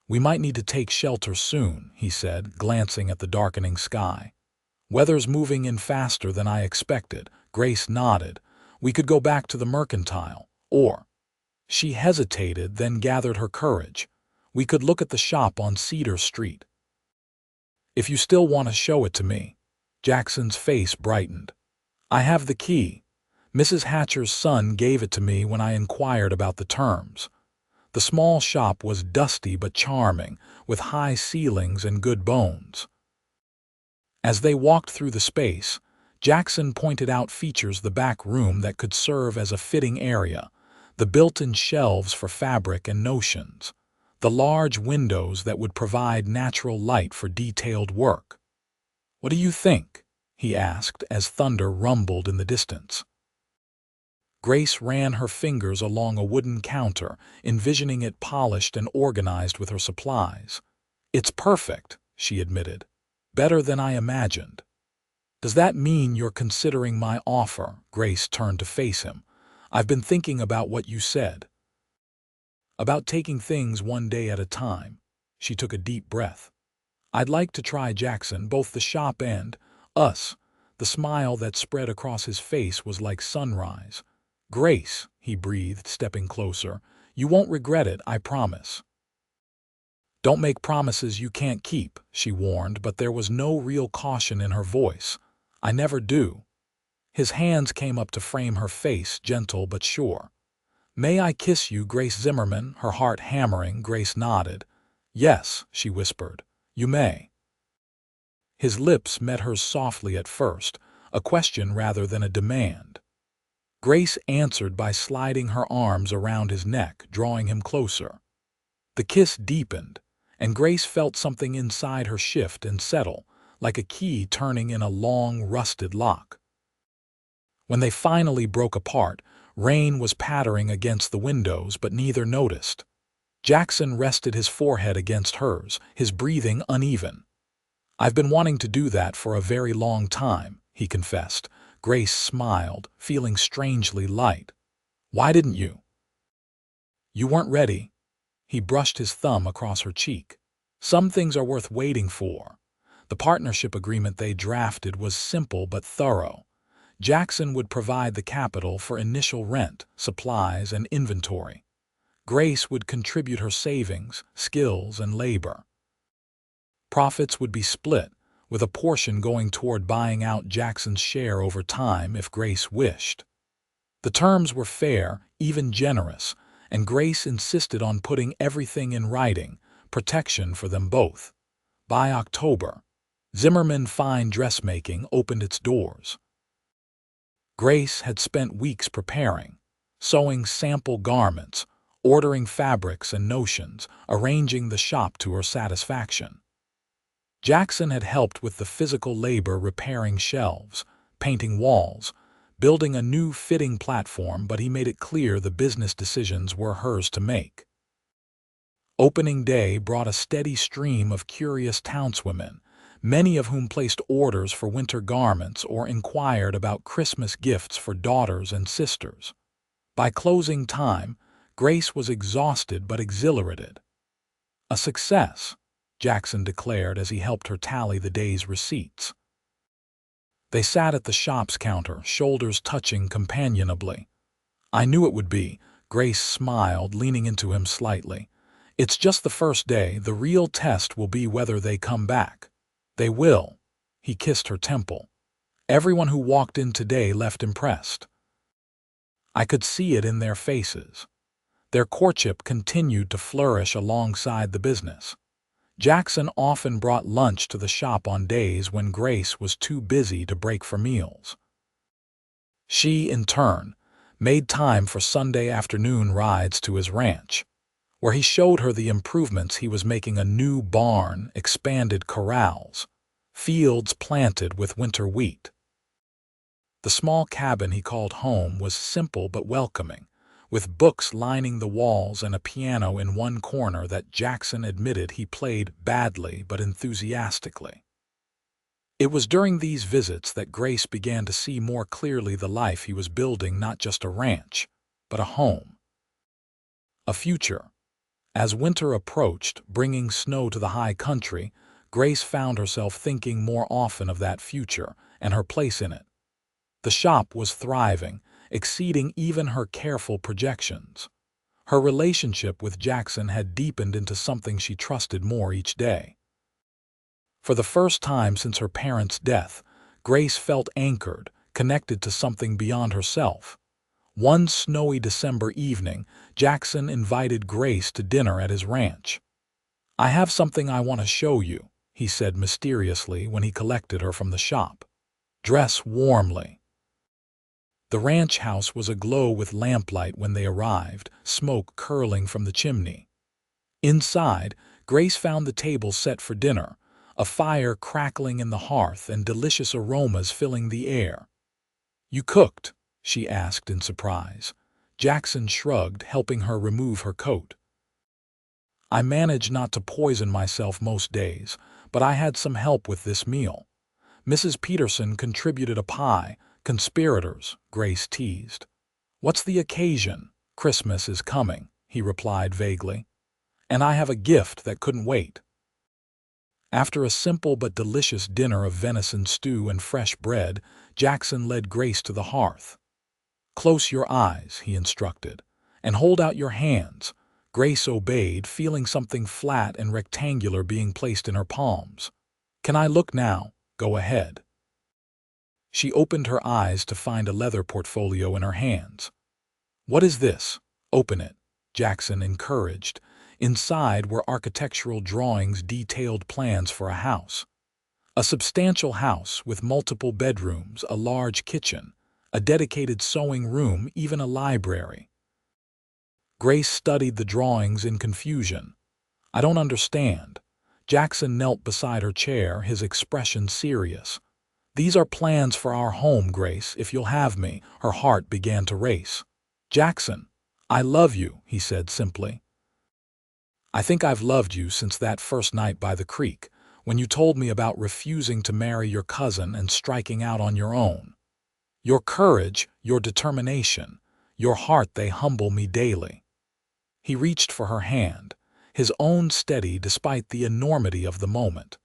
"We might need to take shelter soon," he said, glancing at the darkening sky. "Weather's moving in faster than I expected." Grace nodded. "We could go back to the Mercantile, or—" She hesitated, then gathered her courage. "We could look at the shop on Cedar Street." "If you still want to show it to me." Jackson's face brightened. "I have the key. Mrs. Hatcher's son gave it to me when I inquired about the terms." The small shop was dusty but charming, with high ceilings and good bones. As they walked through the space, Jackson pointed out features of the back room that could serve as a fitting area, the built-in shelves for fabric and notions, the large windows that would provide natural light for detailed work. "What do you think?" he asked as thunder rumbled in the distance. Grace ran her fingers along a wooden counter, envisioning it polished and organized with her supplies. "It's perfect," she admitted. "Better than I imagined." "Does that mean you're considering my offer?" Grace turned to face him. "I've been thinking about what you said. About taking things one day at a time." She took a deep breath. "I'd like to try, Jackson, both the shop and us." The smile that spread across his face was like sunrise. "Grace," he breathed, stepping closer, "you won't regret it, I promise." "Don't make promises you can't keep," she warned, but there was no real caution in her voice. "I never do." His hands came up to frame her face, gentle but sure. "May I kiss you, Grace Zimmerman?" Her heart hammering, Grace nodded. "Yes," she whispered. "You may." His lips met hers softly at first, a question rather than a demand. Grace answered by sliding her arms around his neck, drawing him closer. The kiss deepened, and Grace felt something inside her shift and settle, like a key turning in a long, rusted lock. When they finally broke apart, rain was pattering against the windows, but neither noticed. Jackson rested his forehead against hers, his breathing uneven. "I've been wanting to do that for a very long time," he confessed. Grace smiled, feeling strangely light. "Why didn't you?" "You weren't ready." He brushed his thumb across her cheek. "Some things are worth waiting for." The partnership agreement they drafted was simple but thorough. Jackson would provide the capital for initial rent, supplies, and inventory. Grace would contribute her savings, skills, and labor. Profits would be split, with a portion going toward buying out Jackson's share over time if Grace wished. The terms were fair, even generous, and Grace insisted on putting everything in writing, protection for them both. By October, Zimmerman Fine Dressmaking opened its doors. Grace had spent weeks preparing, sewing sample garments, ordering fabrics and notions, arranging the shop to her satisfaction. Jackson had helped with the physical labor, repairing shelves, painting walls, building a new fitting platform, but he made it clear the business decisions were hers to make. Opening day brought a steady stream of curious townswomen, many of whom placed orders for winter garments or inquired about Christmas gifts for daughters and sisters. By closing time, Grace was exhausted but exhilarated. "A success," Jackson declared as he helped her tally the day's receipts. They sat at the shop's counter, shoulders touching companionably. "I knew it would be," Grace smiled, leaning into him slightly. "It's just the first day. The real test will be whether they come back." "They will." He kissed her temple. "Everyone who walked in today left impressed." I could see it in their faces. Their courtship continued to flourish alongside the business. Jackson often brought lunch to the shop on days when Grace was too busy to break for meals. She, in turn, made time for Sunday afternoon rides to his ranch, where he showed her the improvements he was making: a new barn, expanded corrals, fields planted with winter wheat. The small cabin he called home was simple but welcoming, with books lining the walls and a piano in one corner that Jackson admitted he played badly but enthusiastically. It was during these visits that Grace began to see more clearly the life he was building: not just a ranch, but a home, a future. As winter approached, bringing snow to the high country, Grace found herself thinking more often of that future and her place in it. The shop was thriving, exceeding even her careful projections. Her relationship with Jackson had deepened into something she trusted more each day. For the first time since her parents' death, Grace felt anchored, connected to something beyond herself. One snowy December evening, Jackson invited Grace to dinner at his ranch. "I have something I want to show you," he said mysteriously when he collected her from the shop. "Dress warmly." The ranch house was aglow with lamplight when they arrived, smoke curling from the chimney. Inside, Grace found the table set for dinner, a fire crackling in the hearth and delicious aromas filling the air. "You cooked?" she asked in surprise. Jackson shrugged, helping her remove her coat. "I manage not to poison myself most days, but I had some help with this meal. Mrs. Peterson contributed a pie." "Conspirators," Grace teased. "What's the occasion?" "Christmas is coming," he replied vaguely. "And I have a gift that couldn't wait." After a simple but delicious dinner of venison stew and fresh bread, Jackson led Grace to the hearth. "Close your eyes," he instructed, "and hold out your hands." Grace obeyed, feeling something flat and rectangular being placed in her palms. "Can I look now?" "Go ahead." She opened her eyes to find a leather portfolio in her hands. "What is this?" "Open it," Jackson encouraged. Inside were architectural drawings, detailed plans for a house. A substantial house with multiple bedrooms, a large kitchen, a dedicated sewing room, even a library. Grace studied the drawings in confusion. I don't understand. Jackson knelt beside her chair, his expression serious. These are plans for our home, Grace, if you'll have me. Her heart began to race. Jackson, I love you, he said simply. I think I've loved you since that first night by the creek, when you told me about refusing to marry your cousin and striking out on your own. Your courage, your determination, your heart, they humble me daily. He reached for her hand, his own steady despite the enormity of the moment.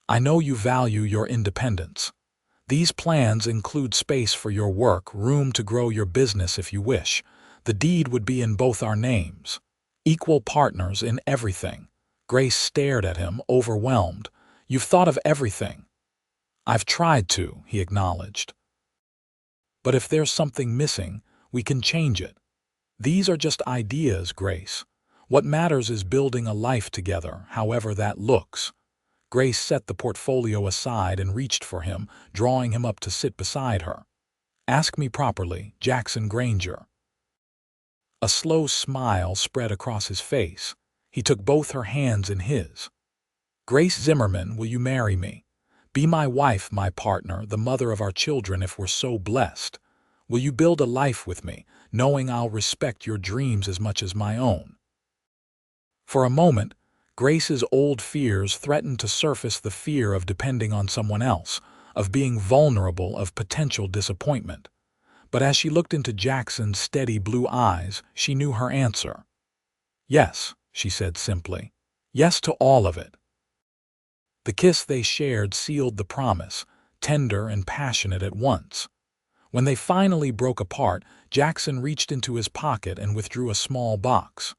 I know you value your independence. These plans include space for your work, room to grow your business if you wish. The deed would be in both our names. Equal partners in everything. Grace stared at him, overwhelmed. You've thought of everything. I've tried to, he acknowledged. But if there's something missing, we can change it. These are just ideas, Grace. What matters is building a life together, however that looks. Grace set the portfolio aside and reached for him, drawing him up to sit beside her. Ask me properly, Jackson Granger. A slow smile spread across his face. He took both her hands in his. Grace Zimmerman, will you marry me? Be my wife, my partner, the mother of our children if we're so blessed. Will you build a life with me, knowing I'll respect your dreams as much as my own? For a moment, Grace's old fears threatened to surface, the fear of depending on someone else, of being vulnerable, of potential disappointment. But as she looked into Jackson's steady blue eyes, she knew her answer. Yes, she said simply. Yes to all of it. The kiss they shared sealed the promise, tender and passionate at once. When they finally broke apart, Jackson reached into his pocket and withdrew a small box.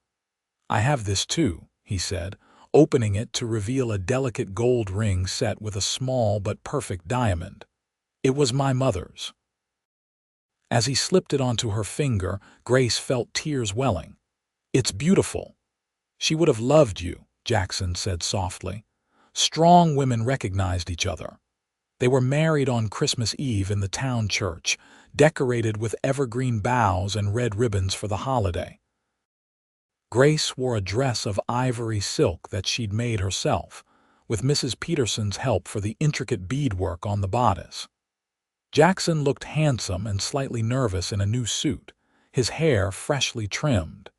I have this too, he said, opening it to reveal a delicate gold ring set with a small but perfect diamond. It was my mother's. As he slipped it onto her finger, Grace felt tears welling. It's beautiful. She would have loved you, Jackson said softly. Strong women recognized each other. They were married on Christmas Eve in the town church, decorated with evergreen boughs and red ribbons for the holiday. Grace wore a dress of ivory silk that she'd made herself, with Mrs. Peterson's help for the intricate beadwork on the bodice. Jackson looked handsome and slightly nervous in a new suit, his hair freshly trimmed,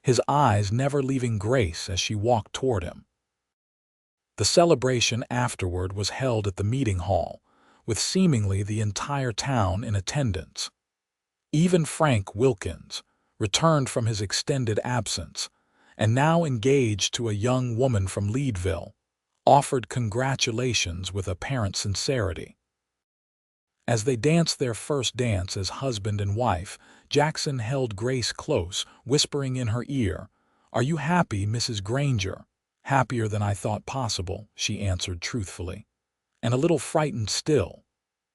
his eyes never leaving Grace as she walked toward him. The celebration afterward was held at the meeting hall, with seemingly the entire town in attendance. Even Frank Wilkins, returned from his extended absence, and now engaged to a young woman from Leadville, offered congratulations with apparent sincerity. As they danced their first dance as husband and wife, Jackson held Grace close, whispering in her ear, "Are you happy, Mrs. Granger?" "Happier than I thought possible," she answered truthfully, and a little frightened still.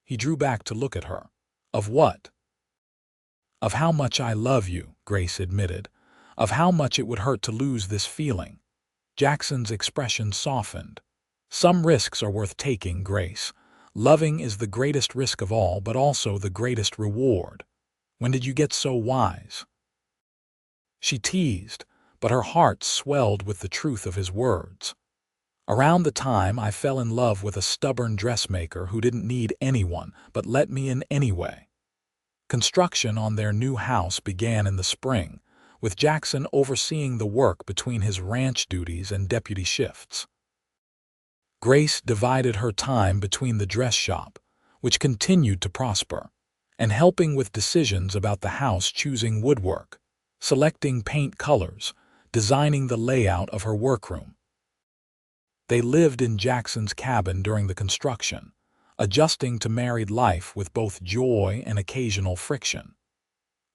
He drew back to look at her. "Of what?" "Of how much I love you," Grace admitted. "Of how much it would hurt to lose this feeling." Jackson's expression softened. "Some risks are worth taking, Grace. Loving is the greatest risk of all, but also the greatest reward. When did you get so wise?" She teased, but her heart swelled with the truth of his words. "Around the time I fell in love with a stubborn dressmaker who didn't need anyone but let me in anyway." Construction on their new house began in the spring, with Jackson overseeing the work between his ranch duties and deputy shifts. Grace divided her time between the dress shop, which continued to prosper, and helping with decisions about the house, choosing woodwork, selecting paint colors, designing the layout of her workroom. They lived in Jackson's cabin during the construction, adjusting to married life with both joy and occasional friction.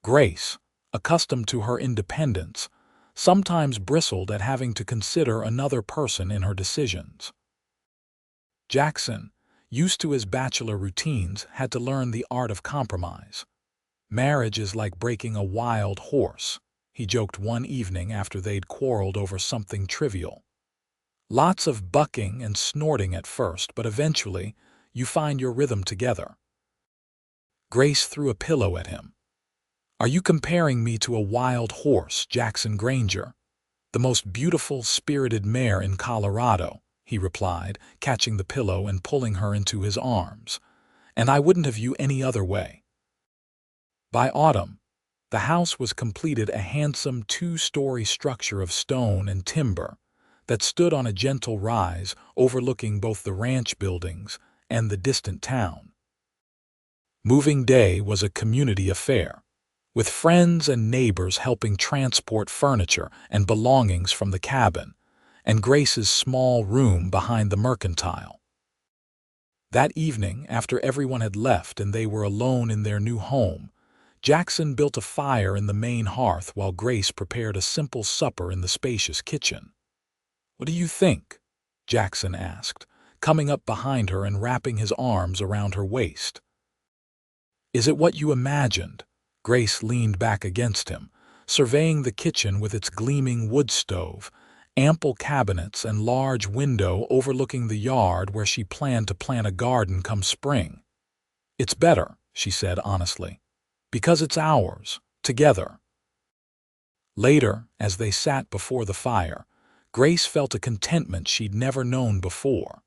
Grace, accustomed to her independence, sometimes bristled at having to consider another person in her decisions. Jackson, used to his bachelor routines, had to learn the art of compromise. "Marriage is like breaking a wild horse," he joked one evening after they'd quarreled over something trivial. "Lots of bucking and snorting at first, but eventually you find your rhythm together." Grace threw a pillow at him. "Are you comparing me to a wild horse, Jackson Granger?" "The most beautiful, spirited mare in Colorado," he replied, catching the pillow and pulling her into his arms. "And I wouldn't have you any other way." By autumn, the house was completed, a handsome two-story structure of stone and timber that stood on a gentle rise overlooking both the ranch buildings and the distant town. Moving day was a community affair, with friends and neighbors helping transport furniture and belongings from the cabin and Grace's small room behind the mercantile. That evening, after everyone had left and they were alone in their new home, Jackson built a fire in the main hearth while Grace prepared a simple supper in the spacious kitchen. "What do you think?" Jackson asked, coming up behind her and wrapping his arms around her waist. "Is it what you imagined?" Grace leaned back against him, surveying the kitchen with its gleaming wood stove, ample cabinets, and large window overlooking the yard where she planned to plant a garden come spring. "It's better," she said honestly, "because it's ours, together." Later, as they sat before the fire, Grace felt a contentment she'd never known before.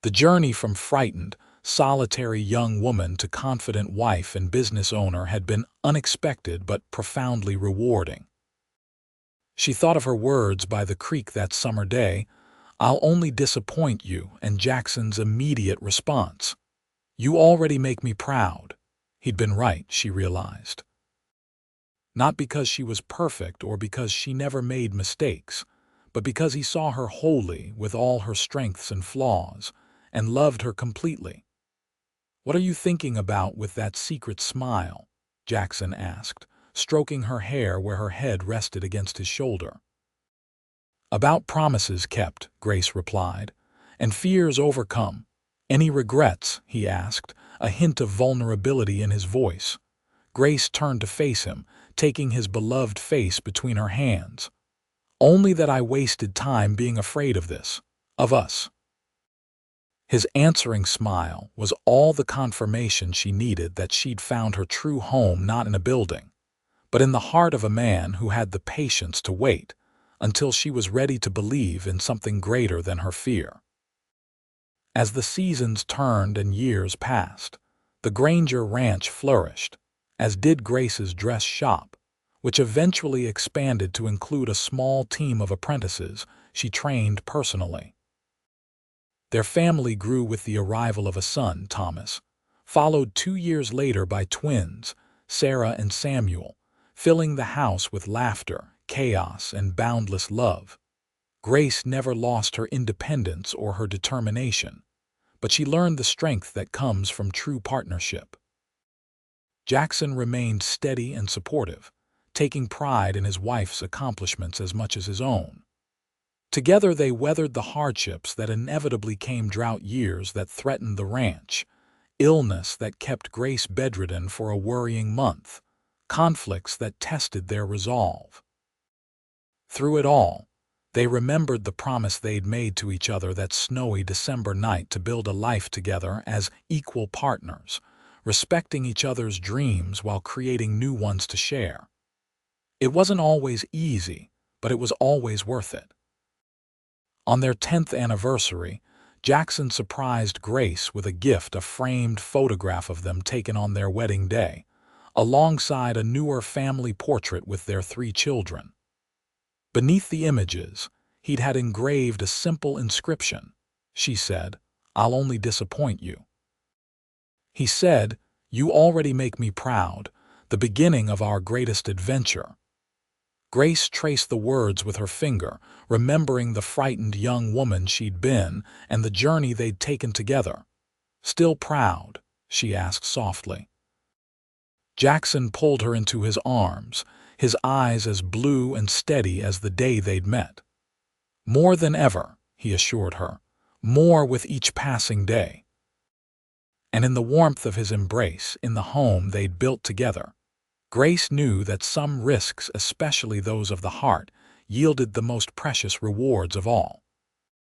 The journey from frightened, solitary young woman to confident wife and business owner had been unexpected but profoundly rewarding. She thought of her words by the creek that summer day, "I'll only disappoint you," and Jackson's immediate response, "You already make me proud." He'd been right, she realized. Not because she was perfect or because she never made mistakes, but because he saw her wholly with all her strengths and flaws, and loved her completely. "What are you thinking about with that secret smile?" Jackson asked, stroking her hair where her head rested against his shoulder. "About promises kept," Grace replied, "and fears overcome." "Any regrets?" he asked, a hint of vulnerability in his voice. Grace turned to face him, taking his beloved face between her hands. "Only that I wasted time being afraid of this, of us." His answering smile was all the confirmation she needed that she'd found her true home not in a building, but in the heart of a man who had the patience to wait until she was ready to believe in something greater than her fear. As the seasons turned and years passed, the Granger ranch flourished, as did Grace's dress shop, which eventually expanded to include a small team of apprentices she trained personally. Their family grew with the arrival of a son, Thomas, followed 2 years later by twins, Sarah and Samuel, filling the house with laughter, chaos, and boundless love. Grace never lost her independence or her determination, but she learned the strength that comes from true partnership. Jackson remained steady and supportive, taking pride in his wife's accomplishments as much as his own. Together they weathered the hardships that inevitably came: drought years that threatened the ranch, illness that kept Grace bedridden for a worrying month, conflicts that tested their resolve. Through it all, they remembered the promise they'd made to each other that snowy December night to build a life together as equal partners, respecting each other's dreams while creating new ones to share. It wasn't always easy, but it was always worth it. On their 10th anniversary, Jackson surprised Grace with a gift: a framed photograph of them taken on their wedding day, alongside a newer family portrait with their 3 children. Beneath the images, he'd had engraved a simple inscription. She said, "I'll only disappoint you." He said, "You already make me proud, the beginning of our greatest adventure." Grace traced the words with her finger, remembering the frightened young woman she'd been and the journey they'd taken together. "Still proud?" she asked softly. Jackson pulled her into his arms, his eyes as blue and steady as the day they'd met. "More than ever," he assured her, "more with each passing day." And in the warmth of his embrace, in the home they'd built together, Grace knew that some risks, especially those of the heart, yielded the most precious rewards of all.